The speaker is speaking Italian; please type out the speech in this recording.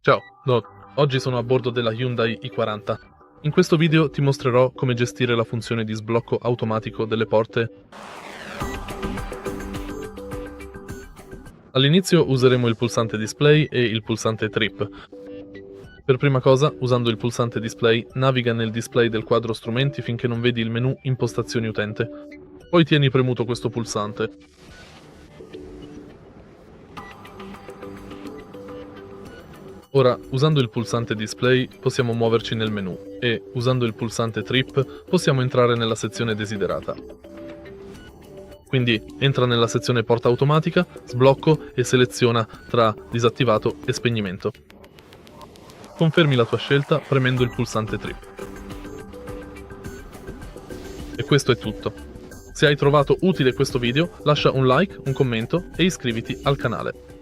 Ciao, oggi sono a bordo della Hyundai i40. In questo video ti mostrerò come gestire la funzione di sblocco automatico delle porte. All'inizio useremo il pulsante display e il pulsante trip. Per prima cosa, usando il pulsante display, naviga nel display del quadro strumenti finché non vedi il menu impostazioni utente. Poi tieni premuto questo pulsante. Ora, usando il pulsante display possiamo muoverci nel menu e, usando il pulsante trip, possiamo entrare nella sezione desiderata. Quindi entra nella sezione porta automatica, sblocco e seleziona tra disattivato e spegnimento. Confermi la tua scelta premendo il pulsante trip. E questo è tutto. Se hai trovato utile questo video, lascia un like, un commento e iscriviti al canale.